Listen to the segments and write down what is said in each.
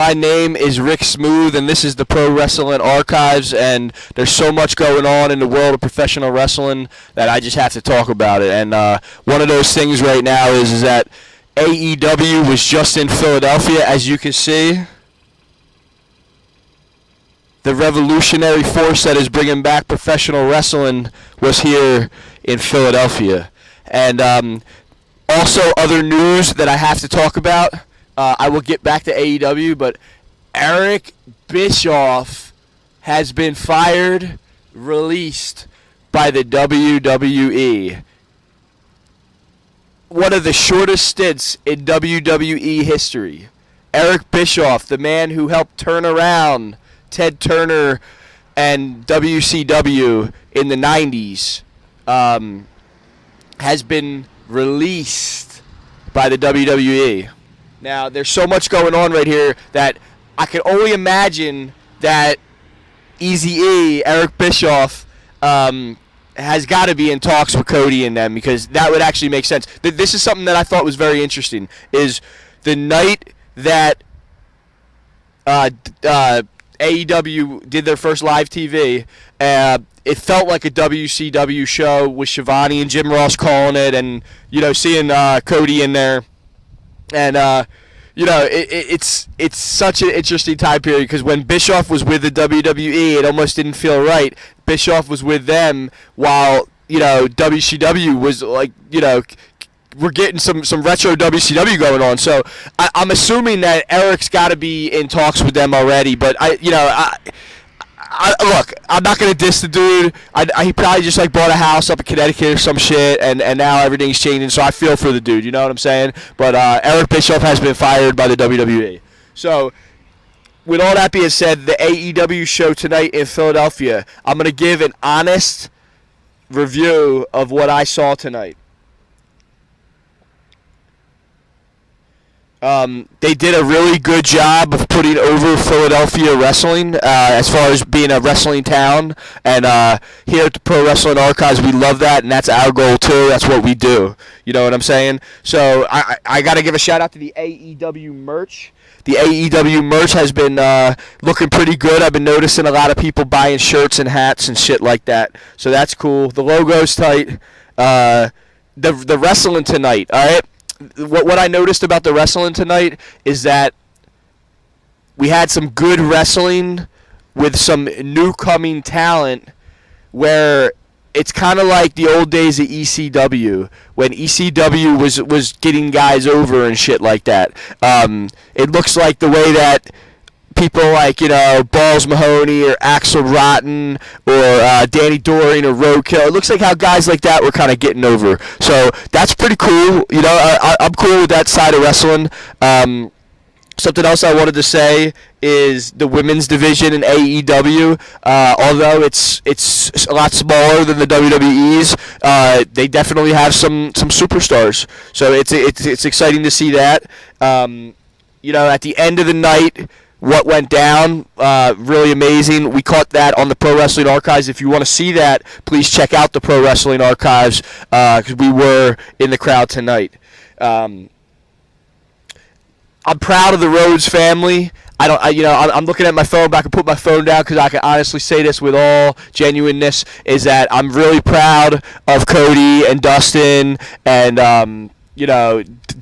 My name is Rick Smooth, and this is the Pro Wrestling Archives, and there's so much going on in the world of professional wrestling that I just have to talk about it. And one of those things right now is that AEW was just in Philadelphia, as you can see. The revolutionary force that is bringing back professional wrestling was here in Philadelphia. And also other news that I have to talk about. I will get back to AEW, but Eric Bischoff has been fired, released by the WWE. One of the shortest stints in WWE history. Eric Bischoff, the man who helped turn around Ted Turner and WCW in the 90s, has been released by the WWE. Now, there's so much going on right here that I can only imagine that Eazy-E, Eric Bischoff, has got to be in talks with Cody and them, because that would actually make sense. This is something that I thought was very interesting, is the night that AEW did their first live TV, it felt like a WCW show with Shivani and Jim Ross calling it, and, seeing Cody in there. And, it's such an interesting time period, because when Bischoff was with the WWE, it almost didn't feel right. Bischoff was with them while, WCW was like, we're getting some retro WCW going on. So I'm assuming that Eric's got to be in talks with them already. But look, I'm not gonna diss the dude. He probably just bought a house up in Connecticut or some shit, and now everything's changing. So I feel for the dude. You know what I'm saying? But Eric Bischoff has been fired by the WWE. So with all that being said, the AEW show tonight in Philadelphia, I'm gonna give an honest review of what I saw tonight. They did a really good job of putting over Philadelphia wrestling as far as being a wrestling town. And here at the Pro Wrestling Archives, we love that, and that's our goal too. That's what we do. You know what I'm saying? So I got to give a shout out to the AEW merch. The AEW merch has been looking pretty good. I've been noticing a lot of people buying shirts and hats and shit like that. So that's cool. The logo's tight. The wrestling tonight, all right? What I noticed about the wrestling tonight is that we had some good wrestling with some new coming talent, where it's kind of like the old days of ECW, when ECW was getting guys over and shit like that. It looks like the way that people like, Balls Mahoney or Axel Rotten or Danny Doring or Roadkill, it looks like how guys like that were kind of getting over. So that's pretty cool. I'm cool with that side of wrestling. Something else I wanted to say is the women's division in AEW. Although it's a lot smaller than the WWE's, they definitely have some superstars. So it's exciting to see that. At the end of the night, what went down, really amazing. We caught that on the Pro Wrestling Archives. If you want to see that, please check out the Pro Wrestling Archives, because we were in the crowd tonight. I'm proud of the Rhodes family. I'm looking at my phone, but I can put my phone down, because I can honestly say this with all genuineness, is that I'm really proud of Cody and Dustin, and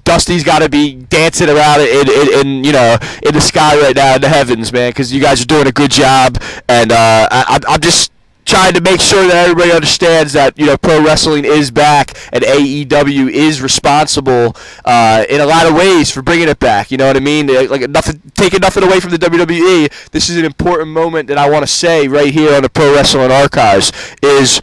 Dusty's got to be dancing around in the sky right now, in the heavens, man, because you guys are doing a good job, and I'm just trying to make sure that everybody understands that pro wrestling is back, and AEW is responsible in a lot of ways for bringing it back. You know what I mean? Taking nothing away from the WWE. This is an important moment that I want to say right here on the Pro Wrestling Archives, is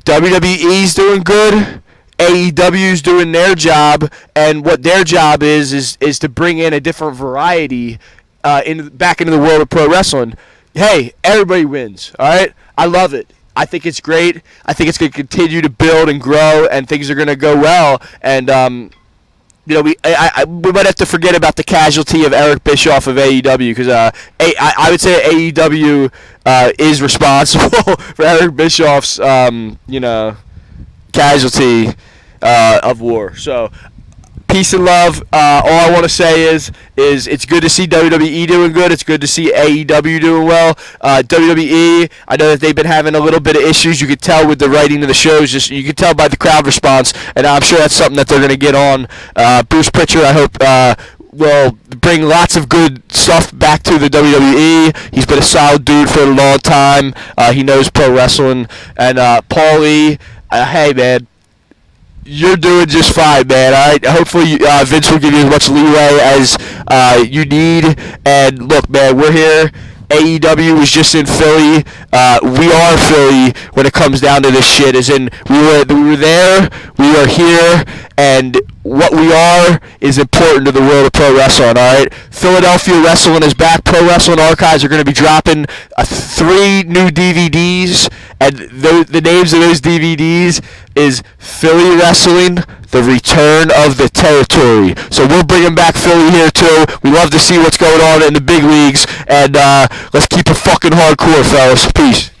WWE's doing good. AEW's doing their job, and what their job is to bring in a different variety back into the world of pro wrestling. Hey, everybody wins, all right? I love it. I think it's great. I think it's going to continue to build and grow, and things are going to go well. And we might have to forget about the casualty of Eric Bischoff of AEW, because I would say AEW is responsible for Eric Bischoff's casualty of war. So peace and love. All I want to say is it's good to see WWE doing good. It's good to see AEW doing well. WWE, I know that they've been having a little bit of issues. You could tell with the writing of the shows. Just you could tell by the crowd response, and I'm sure that's something that they're going to get on. Bruce Pritchard, I hope, will bring lots of good stuff back to the WWE. He's been a solid dude for a long time. He knows pro wrestling. And Paulie, hey, man. You're doing just fine, man. All right. Hopefully, Vince will give you as much leeway as you need. And look, man, we're here. AEW was just in Philly. We are Philly when it comes down to this shit. As in, we were there. We are here, and what we are is important to the world of pro wrestling. All right. Philadelphia Wrestling is back. Pro Wrestling Archives are going to be dropping 3 new DVDs, and the names of those DVDs is Philly Wrestling, The Return of the Territory. So we're bringing back Philly here too. We love to see what's going on in the big leagues, and let's keep it fucking hardcore, fellas. Peace.